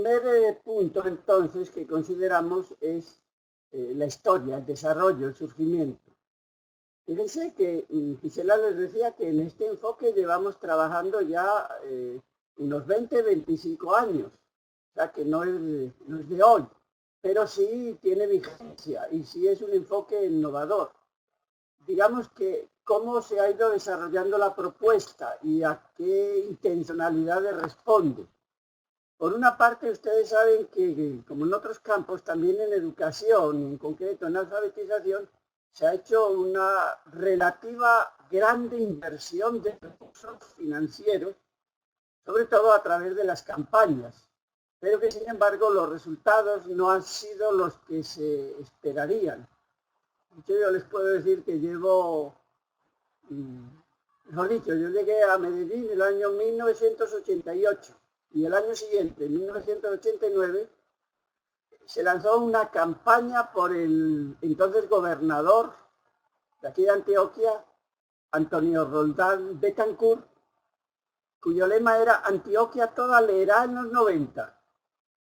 primer punto, entonces, que consideramos es la historia, el desarrollo, el surgimiento. Fíjense que Gisela les decía que en este enfoque llevamos trabajando ya unos 20, 25 años, o sea que no es de hoy, pero sí tiene vigencia y sí es un enfoque innovador. Digamos que cómo se ha ido desarrollando la propuesta y a qué intencionalidades responde. Por una parte, ustedes saben que, como en otros campos, también en educación, en concreto en alfabetización, se ha hecho una relativa grande inversión de recursos financieros, sobre todo a través de las campañas, pero que sin embargo los resultados no han sido los que se esperarían. Yo les puedo decir que llevo, mejor dicho, yo llegué a Medellín en el año 1988 y el año siguiente, en 1989, se lanzó una campaña por el entonces gobernador de aquí de Antioquia, Antonio Roldán Betancourt, cuyo lema era Antioquia toda leerá en los 90.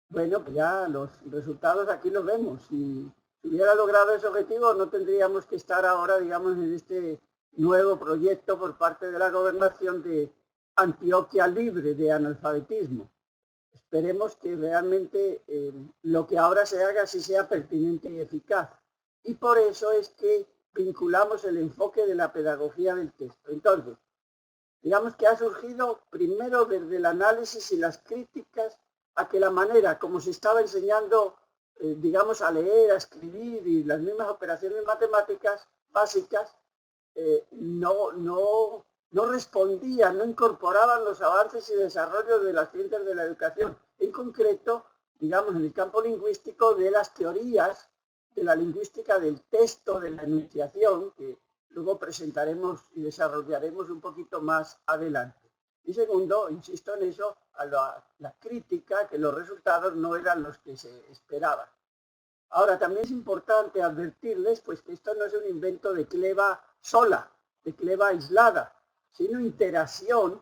Bueno, pues ya los resultados aquí los vemos. Si hubiera logrado ese objetivo, no tendríamos que estar ahora, digamos, en este nuevo proyecto por parte de la gobernación de Antioquia libre de analfabetismo. Esperemos que realmente lo que ahora se haga sí sea pertinente y eficaz. Y por eso es que vinculamos el enfoque de la pedagogía del texto. Entonces, digamos que ha surgido primero desde el análisis y las críticas a que la manera como se estaba enseñando, digamos, a leer, a escribir y las mismas operaciones matemáticas básicas, no respondían, no incorporaban los avances y desarrollos de las ciencias de la educación, en concreto, digamos, en el campo lingüístico de las teorías de la lingüística del texto, de la enunciación, que luego presentaremos y desarrollaremos un poquito más adelante. Y segundo, insisto en eso, a la crítica, que los resultados no eran los que se esperaban. Ahora, también es importante advertirles pues, que esto no es un invento de Cleva sola, de Cleva aislada, sino interacción,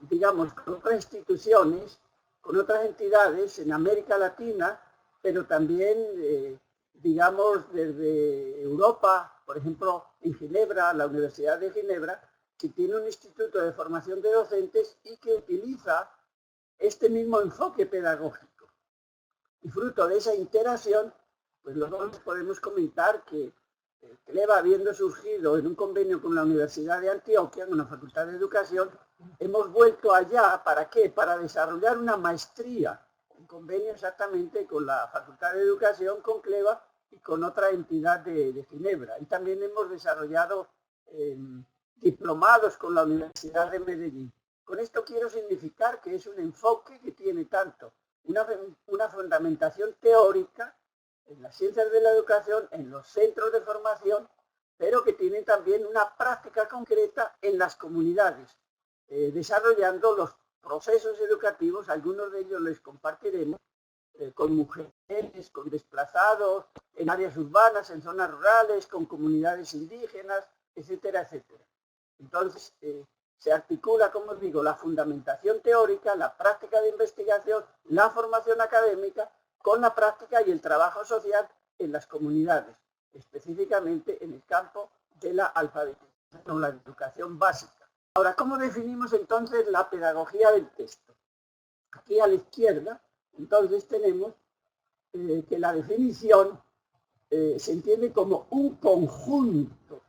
digamos, con otras instituciones, con otras entidades en América Latina, pero también, digamos, desde Europa, por ejemplo, en Ginebra, la Universidad de Ginebra, que tiene un instituto de formación de docentes y que utiliza este mismo enfoque pedagógico. Y fruto de esa interacción, pues luego podemos comentar que Cleva, habiendo surgido en un convenio con la Universidad de Antioquia, con la Facultad de Educación, hemos vuelto allá, ¿para qué? Para desarrollar una maestría, un convenio exactamente con la Facultad de Educación, con Cleva y con otra entidad de Ginebra. Y también hemos desarrollado diplomados con la Universidad de Medellín. Con esto quiero significar que es un enfoque que tiene tanto una fundamentación teórica en las ciencias de la educación, en los centros de formación, pero que tienen también una práctica concreta en las comunidades, desarrollando los procesos educativos, algunos de ellos les compartiremos, con mujeres, con desplazados, en áreas urbanas, en zonas rurales, con comunidades indígenas, etcétera, etcétera. Entonces, se articula, como os digo, la fundamentación teórica, la práctica de investigación, la formación académica, con la práctica y el trabajo social en las comunidades, específicamente en el campo de la alfabetización, la educación básica. Ahora, ¿cómo definimos entonces la pedagogía del texto? Aquí a la izquierda, entonces tenemos que la definición se entiende como un conjunto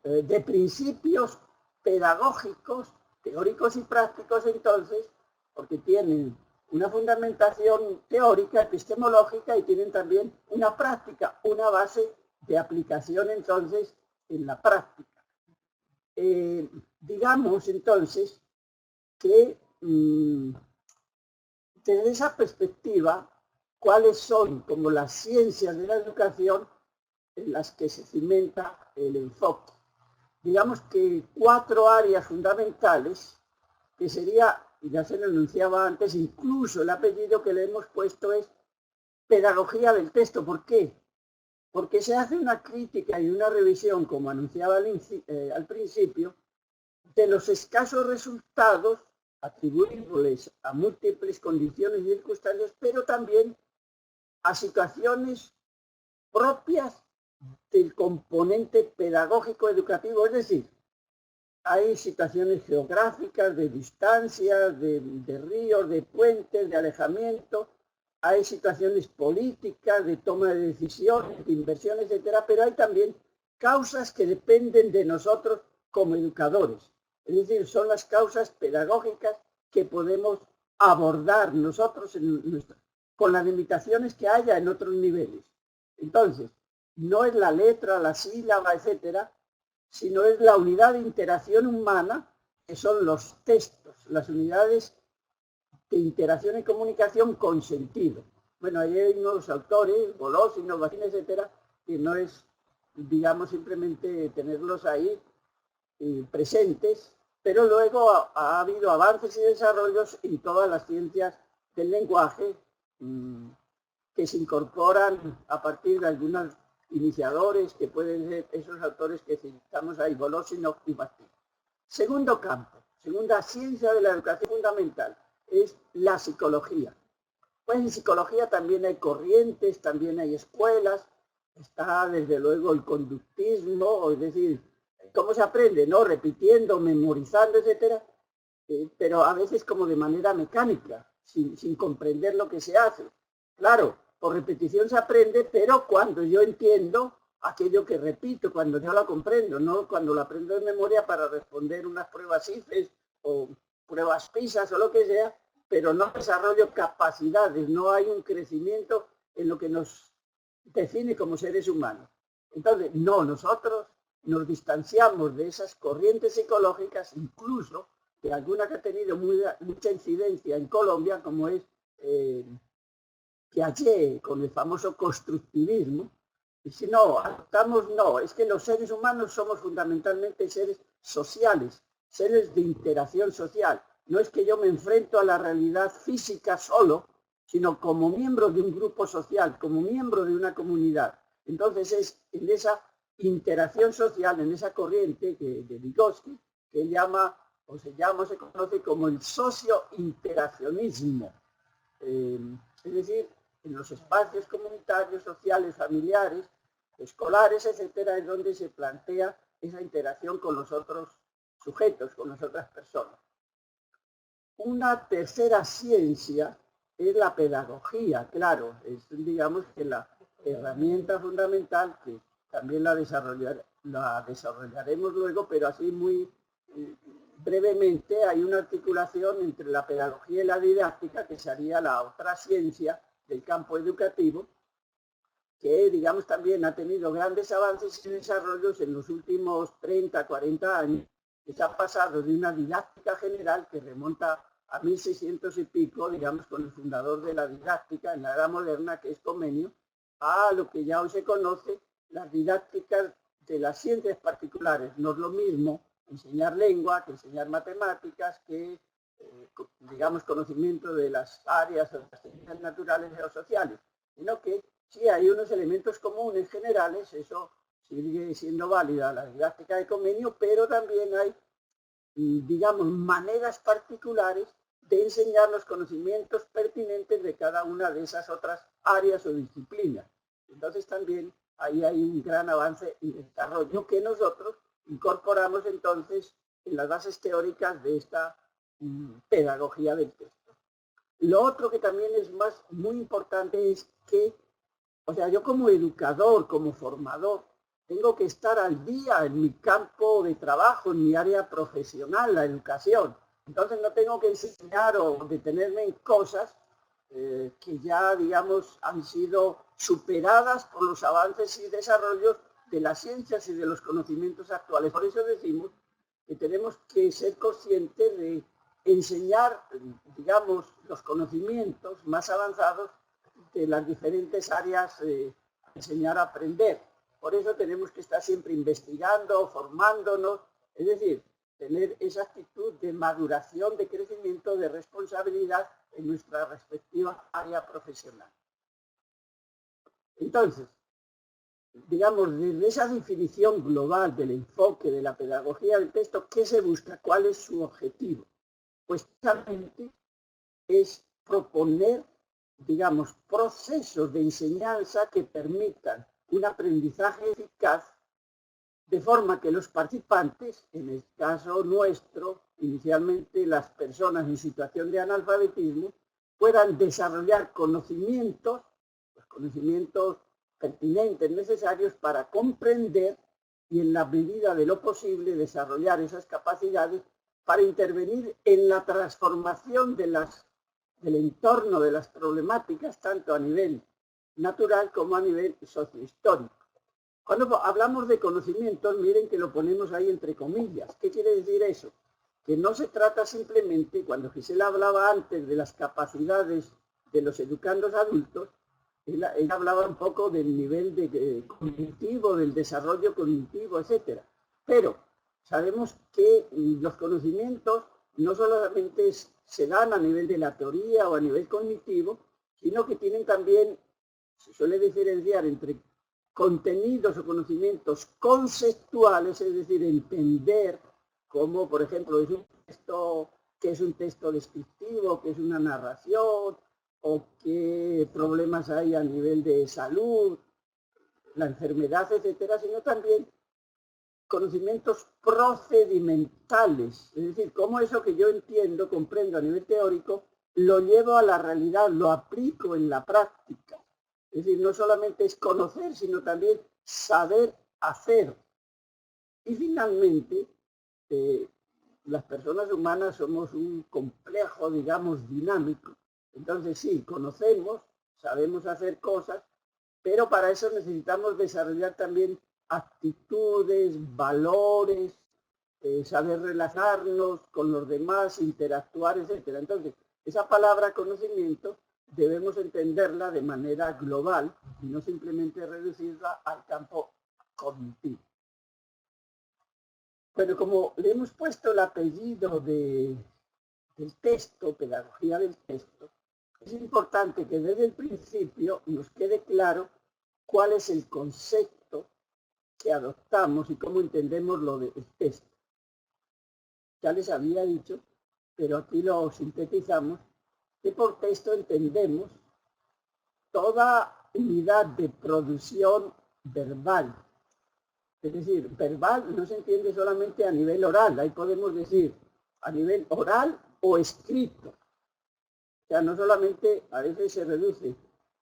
de principios pedagógicos, teóricos y prácticos, entonces, porque tienen una fundamentación teórica, epistemológica, y tienen también una práctica, una base de aplicación, entonces, en la práctica. Digamos, entonces, que desde esa perspectiva, ¿cuáles son como las ciencias de la educación en las que se cimenta el enfoque? Digamos que 4 áreas fundamentales, que sería, ya se lo anunciaba antes, incluso el apellido que le hemos puesto es pedagogía del texto. ¿Por qué? Porque se hace una crítica y una revisión, como anunciaba al principio, de los escasos resultados atribuibles a múltiples condiciones y circunstancias, pero también a situaciones propias del componente pedagógico educativo, es decir, hay situaciones geográficas, de distancia, de ríos, de puentes, de alejamiento, hay situaciones políticas, de toma de decisiones, de inversión, etcétera, pero hay también causas que dependen de nosotros como educadores. Es decir, son las causas pedagógicas que podemos abordar nosotros con las limitaciones que haya en otros niveles. Entonces, no es la letra, la sílaba, etcétera, sino es la unidad de interacción humana, que son los textos, las unidades de interacción y comunicación con sentido. Bueno, ahí hay unos autores, Bolos, Innovación, etcétera, que no es, digamos, simplemente tenerlos ahí presentes, pero luego ha habido avances y desarrollos en todas las ciencias del lenguaje que se incorporan a partir de algunos iniciadores que pueden ser esos autores que citamos ahí, Voloshinov y Bakhtin. Segundo campo, segunda ciencia de la educación fundamental, es la psicología. Pues en psicología también hay corrientes, también hay escuelas, está desde luego el conductismo, es decir, cómo se aprende, ¿no? Repitiendo, memorizando, etcétera, pero a veces como de manera mecánica, sin comprender lo que se hace. Claro, por repetición se aprende, pero cuando yo entiendo aquello que repito, cuando yo lo comprendo, no cuando lo aprendo de memoria para responder unas pruebas IFES o pruebas PISA o lo que sea, pero no desarrollo capacidades, no hay un crecimiento en lo que nos define como seres humanos. Entonces, no, nosotros nos distanciamos de esas corrientes psicológicas, incluso de alguna que ha tenido mucha incidencia en Colombia, como es Piaget, con el famoso constructivismo. Y si no, adoptamos, no, es que los seres humanos somos fundamentalmente seres sociales, seres de interacción social. No es que yo me enfrento a la realidad física solo, sino como miembro de un grupo social, como miembro de una comunidad. Entonces es en esa interacción social, en esa corriente de Vygotsky, que se conoce como el socio-interaccionismo. Es decir, en los espacios comunitarios, sociales, familiares, escolares, etcétera, es donde se plantea esa interacción con los otros sujetos, con las otras personas. Una tercera ciencia es la pedagogía, claro, es digamos que la herramienta fundamental que también la desarrollaremos luego, pero así muy brevemente hay una articulación entre la pedagogía y la didáctica, que sería la otra ciencia del campo educativo, que digamos también ha tenido grandes avances y desarrollos en los últimos 30, 40 años, que se ha pasado de una didáctica general que remonta a 1600 y pico, digamos, con el fundador de la didáctica en la era moderna, que es Comenio, a lo que ya hoy se conoce, las didácticas de las ciencias particulares. No es lo mismo enseñar lengua que enseñar matemáticas, que, digamos, conocimiento de las áreas de las ciencias naturales o sociales, sino que sí hay unos elementos comunes generales, eso sigue siendo válida la didáctica de Comenio, pero también hay, digamos, maneras particulares de enseñar los conocimientos pertinentes de cada una de esas otras áreas o disciplinas. Entonces también ahí hay un gran avance y desarrollo que nosotros incorporamos entonces en las bases teóricas de esta pedagogía del texto. Lo otro que también es muy importante es que, o sea, yo como educador, como formador, tengo que estar al día en mi campo de trabajo, en mi área profesional, la educación. Entonces no tengo que enseñar o detenerme en cosas que ya, digamos, han sido superadas por los avances y desarrollos de las ciencias y de los conocimientos actuales. Por eso decimos que tenemos que ser conscientes de enseñar, digamos, los conocimientos más avanzados de las diferentes áreas, enseñar a aprender. Por eso tenemos que estar siempre investigando, formándonos, es decir, tener esa actitud de maduración, de crecimiento, de responsabilidad en nuestra respectiva área profesional. Entonces, digamos, desde esa definición global del enfoque de la pedagogía del texto, ¿qué se busca? ¿Cuál es su objetivo? Pues precisamente es proponer, digamos, procesos de enseñanza que permitan un aprendizaje eficaz, de forma que los participantes, en el caso nuestro, inicialmente las personas en situación de analfabetismo, puedan desarrollar conocimientos, los conocimientos pertinentes, necesarios para comprender y en la medida de lo posible desarrollar esas capacidades para intervenir en la transformación del entorno de las problemáticas, tanto a nivel natural como a nivel sociohistórico. Cuando hablamos de conocimientos, miren que lo ponemos ahí entre comillas. ¿Qué quiere decir eso? Que no se trata simplemente, cuando Gisela hablaba antes de las capacidades de los educandos adultos, ella hablaba un poco del nivel cognitivo, del desarrollo cognitivo, etc. Pero sabemos que los conocimientos no solamente se dan a nivel de la teoría o a nivel cognitivo, sino que tienen también, se suele diferenciar entre contenidos o conocimientos conceptuales, es decir, entender cómo, por ejemplo, es un texto, qué es un texto descriptivo, qué es una narración, o qué problemas hay a nivel de salud, la enfermedad, etcétera, sino también conocimientos procedimentales, es decir, cómo eso que yo entiendo, comprendo a nivel teórico, lo llevo a la realidad, lo aplico en la práctica. Es decir, no solamente es conocer, sino también saber hacer. Y finalmente, las personas humanas somos un complejo, digamos, dinámico. Entonces sí, conocemos, sabemos hacer cosas, pero para eso necesitamos desarrollar también actitudes, valores, saber relacionarnos con los demás, interactuar, etc. Entonces, esa palabra conocimiento debemos entenderla de manera global y no simplemente reducirla al campo cognitivo. Pero como le hemos puesto el apellido del texto, pedagogía del texto, es importante que desde el principio nos quede claro cuál es el concepto que adoptamos y cómo entendemos lo del texto. Ya les había dicho, pero aquí lo sintetizamos, que por texto entendemos toda unidad de producción verbal. Es decir, verbal no se entiende solamente a nivel oral, ahí podemos decir a nivel oral o escrito. O sea, no solamente a veces se reduce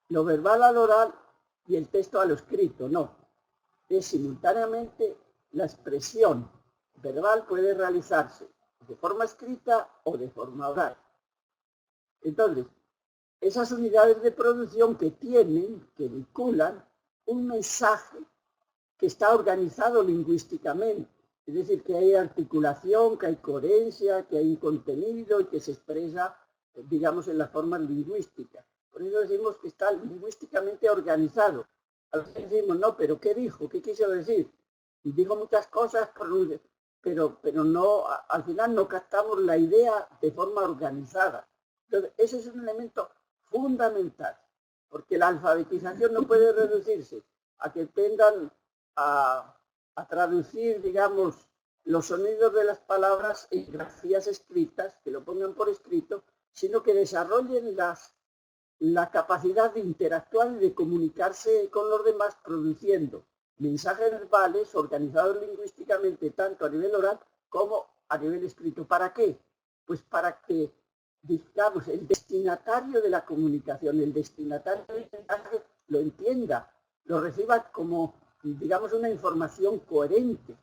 lo verbal al oral y el texto a lo escrito, no. Es simultáneamente la expresión verbal puede realizarse de forma escrita o de forma oral. Entonces, esas unidades de producción que vinculan un mensaje que está organizado lingüísticamente. Es decir, que hay articulación, que hay coherencia, que hay un contenido y que se expresa, digamos, en las formas lingüísticas. Por eso decimos que está lingüísticamente organizado. A veces decimos, no, pero ¿qué dijo? ¿Qué quiso decir? Y dijo muchas cosas, pero no, al final no captamos la idea de forma organizada. Entonces, ese es un elemento fundamental, porque la alfabetización no puede reducirse a que tengan a traducir, digamos, los sonidos de las palabras en grafías escritas, que lo pongan por escrito, sino que desarrollen la capacidad de interactuar y de comunicarse con los demás produciendo mensajes verbales organizados lingüísticamente tanto a nivel oral como a nivel escrito. ¿Para qué? Pues para que, digamos, el destinatario de la comunicación, el destinatario del mensaje lo entienda, lo reciba como, digamos, una información coherente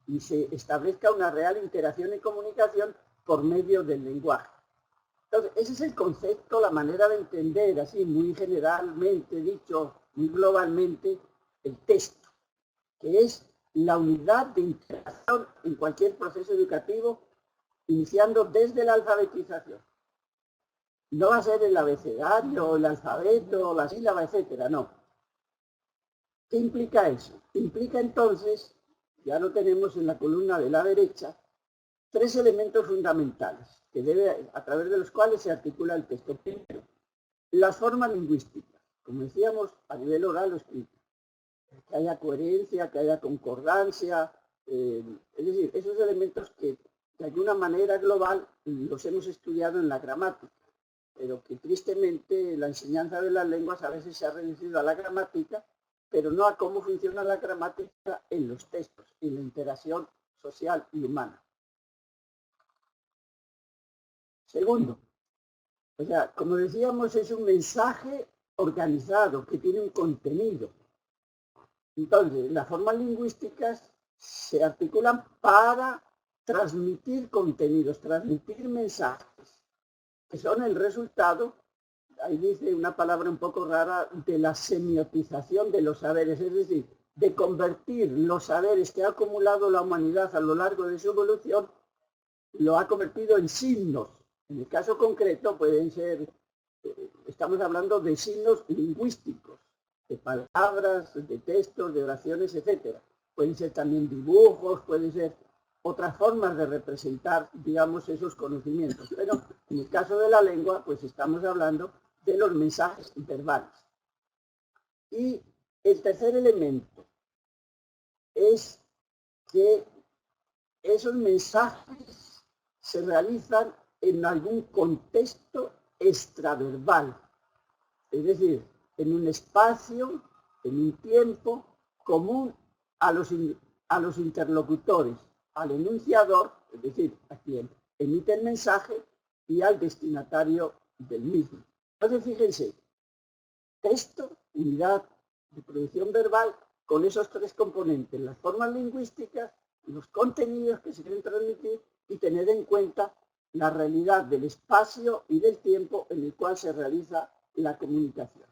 y se establezca una real interacción y comunicación por medio del lenguaje. Entonces, ese es el concepto, la manera de entender, así muy generalmente dicho, muy globalmente, el texto, que es la unidad de interacción en cualquier proceso educativo, iniciando desde la alfabetización. No va a ser el abecedario, el alfabeto, la sílaba, etcétera, no. ¿Qué implica eso? Implica entonces, ya lo tenemos en la columna de la derecha, tres elementos fundamentales a través de los cuales se articula el texto. Primero, las formas lingüísticas, como decíamos, a nivel oral o escrito. Que haya coherencia, que haya concordancia, es decir, esos elementos que de alguna manera global los hemos estudiado en la gramática, pero que tristemente la enseñanza de las lenguas a veces se ha reducido a la gramática, pero no a cómo funciona la gramática en los textos, en la interacción social y humana. Segundo, o sea, como decíamos, es un mensaje organizado que tiene un contenido. Entonces, las formas lingüísticas se articulan para transmitir contenidos, transmitir mensajes, que son el resultado, ahí dice una palabra un poco rara, de la semiotización de los saberes, es decir, de convertir los saberes que ha acumulado la humanidad a lo largo de su evolución, lo ha convertido en signos. En el caso concreto pueden ser, estamos hablando de signos lingüísticos, de palabras, de textos, de oraciones, etc. Pueden ser también dibujos, pueden ser otras formas de representar, digamos, esos conocimientos. Pero en el caso de la lengua, pues estamos hablando de los mensajes verbales. Y el tercer elemento es que esos mensajes se realizan en algún contexto extraverbal, es decir, en un espacio, en un tiempo común a los interlocutores, al enunciador, es decir, a quien emite el mensaje y al destinatario del mismo. Entonces, fíjense, texto, unidad de producción verbal, con esos tres componentes, las formas lingüísticas, los contenidos que se quieren transmitir y tener en cuenta la realidad del espacio y del tiempo en el cual se realiza la comunicación.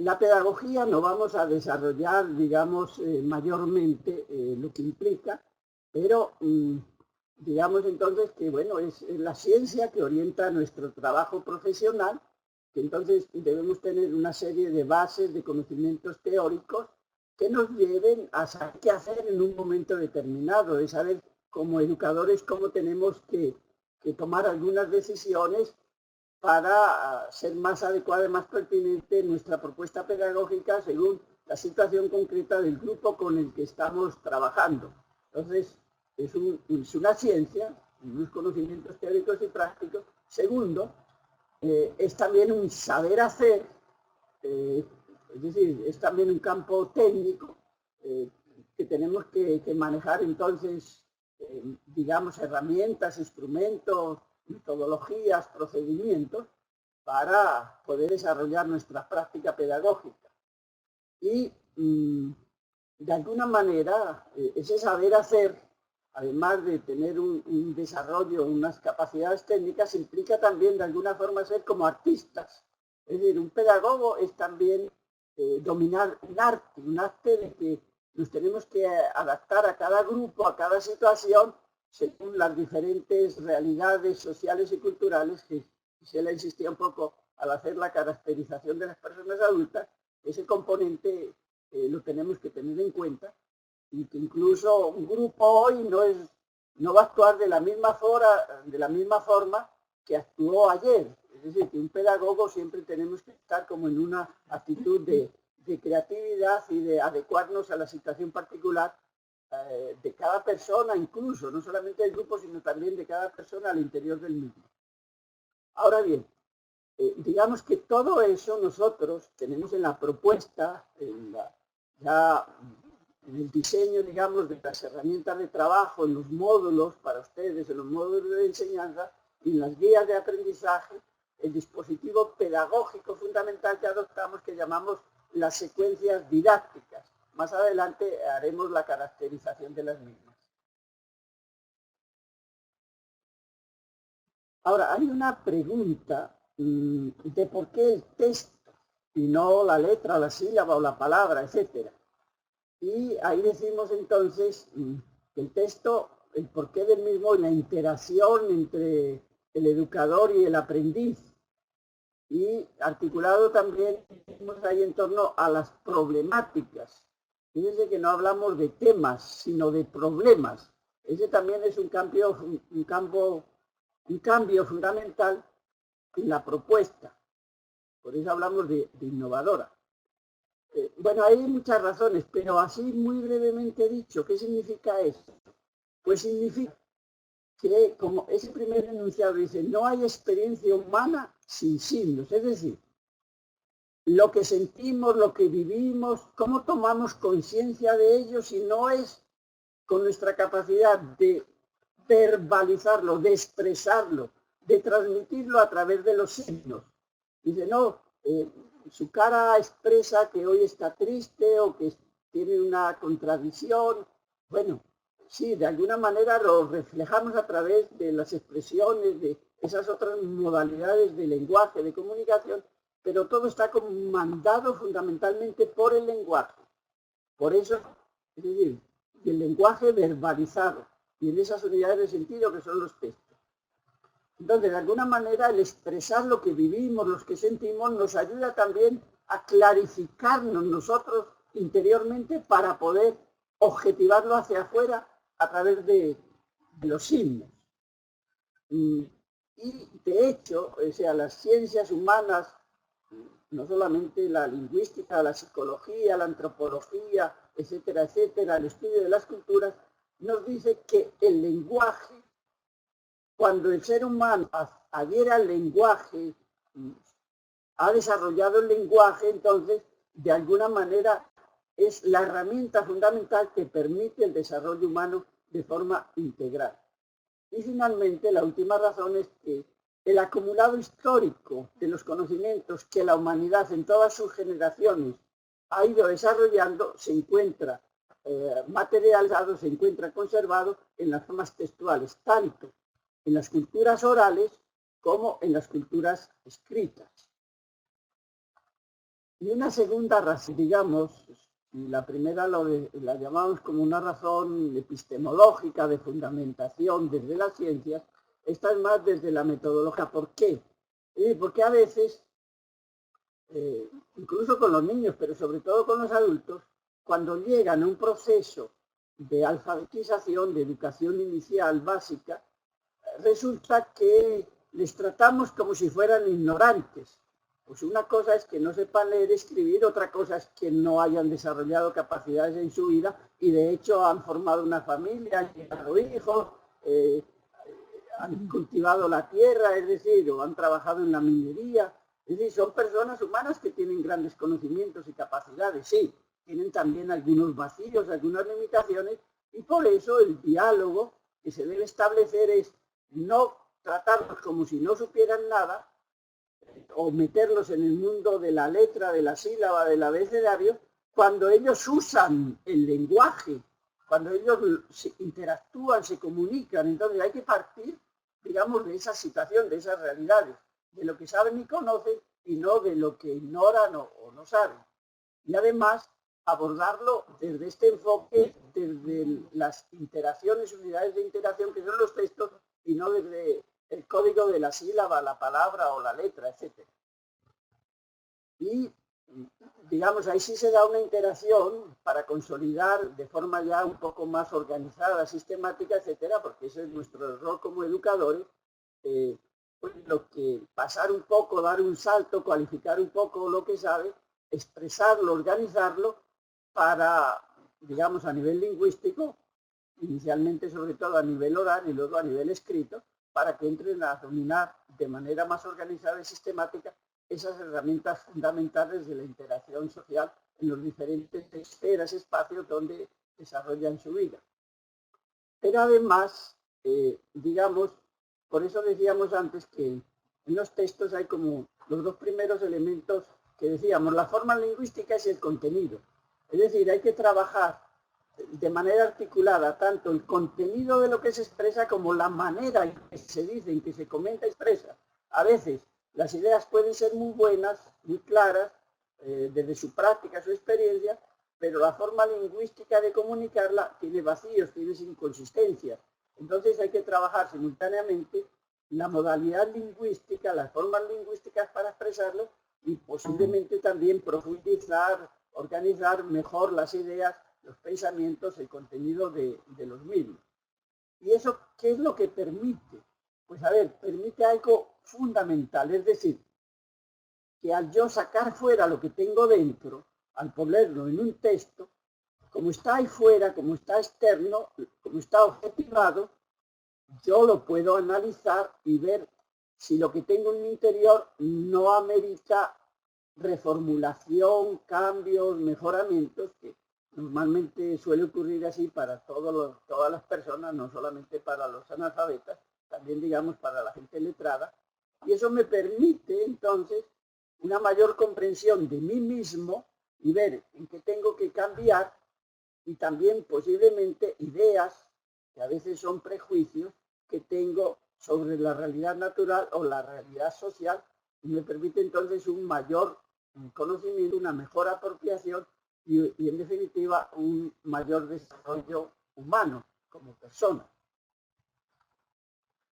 La pedagogía no vamos a desarrollar, digamos, mayormente lo que implica, pero digamos entonces que, bueno, es la ciencia que orienta nuestro trabajo profesional, que entonces debemos tener una serie de bases de conocimientos teóricos que nos lleven a saber qué hacer en un momento determinado, de saber como educadores cómo tenemos que tomar algunas decisiones para ser más adecuada y más pertinente nuestra propuesta pedagógica según la situación concreta del grupo con el que estamos trabajando. Entonces, es una ciencia, unos conocimientos teóricos y prácticos. Segundo, es también un saber hacer, es decir, es también un campo técnico que tenemos que manejar entonces, digamos, herramientas, instrumentos, metodologías, procedimientos para poder desarrollar nuestra práctica pedagógica. Y de alguna manera ese saber hacer, además de tener un desarrollo, unas capacidades técnicas, implica también de alguna forma ser como artistas. Es decir, un pedagogo es también dominar un arte de que nos tenemos que adaptar a cada grupo, a cada situación, según las diferentes realidades sociales y culturales que se le insistía un poco al hacer la caracterización de las personas adultas. Ese componente lo tenemos que tener en cuenta y que incluso un grupo hoy no va a actuar de la misma forma que actuó ayer. Es decir, que un pedagogo siempre tenemos que estar como en una actitud de creatividad y de adecuarnos a la situación particular de cada persona, incluso, no solamente del grupo, sino también de cada persona al interior del mismo. Ahora bien, digamos que todo eso nosotros tenemos en la propuesta, ya en el diseño, digamos, de las herramientas de trabajo, en los módulos para ustedes, en los módulos de enseñanza y en las guías de aprendizaje, el dispositivo pedagógico fundamental que adoptamos, que llamamos las secuencias didácticas. Más adelante haremos la caracterización de las mismas. Ahora, hay una pregunta de por qué el texto y no la letra, la sílaba o la palabra, etc. Y ahí decimos entonces que el texto, el porqué del mismo, la interacción entre el educador y el aprendiz. Y articulado también decimos ahí en torno a las problemáticas. Fíjense que no hablamos de temas, sino de problemas. Ese también es un cambio fundamental en la propuesta. Por eso hablamos de innovadora. Bueno, hay muchas razones, pero así muy brevemente dicho, ¿qué significa esto? Pues significa que, como ese primer enunciado dice, no hay experiencia humana sin signos, es decir, lo que sentimos, lo que vivimos, cómo tomamos conciencia de ello si no es con nuestra capacidad de verbalizarlo, de expresarlo, de transmitirlo a través de los signos. Dice, no, su cara expresa que hoy está triste o que tiene una contradicción. Bueno, sí, de alguna manera lo reflejamos a través de las expresiones, de esas otras modalidades de lenguaje, de comunicación, pero todo está comandado fundamentalmente por el lenguaje. Por eso, es decir, el lenguaje verbalizado y en esas unidades de sentido que son los textos. Entonces, de alguna manera, el expresar lo que vivimos, lo que sentimos, nos ayuda también a clarificarnos nosotros interiormente para poder objetivarlo hacia afuera a través de los signos. Y de hecho, o sea, las ciencias humanas, no solamente la lingüística, la psicología, la antropología, etcétera, etcétera, el estudio de las culturas, nos dice que el lenguaje, cuando el ser humano adhiere al lenguaje, ha desarrollado el lenguaje, entonces, de alguna manera, es la herramienta fundamental que permite el desarrollo humano de forma integral. Y finalmente, la última razón es que el acumulado histórico de los conocimientos que la humanidad en todas sus generaciones ha ido desarrollando se encuentra materializado, se encuentra conservado en las formas textuales, tanto en las culturas orales como en las culturas escritas. Y una segunda razón, digamos, la primera la llamamos como una razón epistemológica de fundamentación desde las ciencias, esta es más desde la metodología. ¿Por qué? Porque a veces, incluso con los niños, pero sobre todo con los adultos, cuando llegan a un proceso de alfabetización, de educación inicial básica, resulta que les tratamos como si fueran ignorantes. Pues una cosa es que no sepan leer y escribir, otra cosa es que no hayan desarrollado capacidades en su vida y de hecho han formado una familia, han tenido hijos, han cultivado la tierra, es decir, o han trabajado en la minería. Es decir, son personas humanas que tienen grandes conocimientos y capacidades, sí, tienen también algunos vacíos, algunas limitaciones, y por eso el diálogo que se debe establecer es no tratarlos como si no supieran nada, o meterlos en el mundo de la letra, de la sílaba, del abecedario, cuando ellos usan el lenguaje, cuando ellos interactúan, se comunican. Entonces hay que partir, digamos, de esa situación, de esas realidades, de lo que saben y conocen y no de lo que ignoran o no saben. Y además abordarlo desde este enfoque, desde las interacciones, unidades de interacción que son los textos y no desde el código de la sílaba, la palabra o la letra, etc. Y, digamos, ahí sí se da una interacción para consolidar de forma ya un poco más organizada, sistemática, etcétera, porque ese es nuestro rol como educadores, pues lo que pasar un poco, dar un salto, cualificar un poco lo que sabe, expresarlo, organizarlo para, digamos, a nivel lingüístico, inicialmente sobre todo a nivel oral y luego a nivel escrito, para que entren a dominar de manera más organizada y sistemática esas herramientas fundamentales de la interacción social en los diferentes esferas, espacios donde desarrollan su vida. Pero además, digamos, por eso decíamos antes que en los textos hay como los dos primeros elementos que decíamos, la forma lingüística es el contenido. Es decir, hay que trabajar de manera articulada tanto el contenido de lo que se expresa como la manera en que se dice, en que se comenta y expresa. A veces las ideas pueden ser muy buenas, muy claras, desde su práctica, su experiencia, pero la forma lingüística de comunicarla tiene vacíos, tiene inconsistencias. Entonces hay que trabajar simultáneamente la modalidad lingüística, las formas lingüísticas para expresarlo y posiblemente también profundizar, organizar mejor las ideas, los pensamientos, el contenido de los mismos. ¿Y eso qué es lo que permite? Pues a ver, permite algo fundamental, es decir, que al yo sacar fuera lo que tengo dentro, al ponerlo en un texto, como está ahí fuera, como está externo, como está objetivado, yo lo puedo analizar y ver si lo que tengo en mi interior no amerita reformulación, cambios, mejoramientos, que normalmente suele ocurrir así para todas las personas, no solamente para los analfabetas, también digamos para la gente letrada, y eso me permite entonces una mayor comprensión de mí mismo y ver en qué tengo que cambiar, y también posiblemente ideas que a veces son prejuicios que tengo sobre la realidad natural o la realidad social, y me permite entonces un mayor conocimiento, una mejor apropiación y en definitiva un mayor desarrollo humano como persona.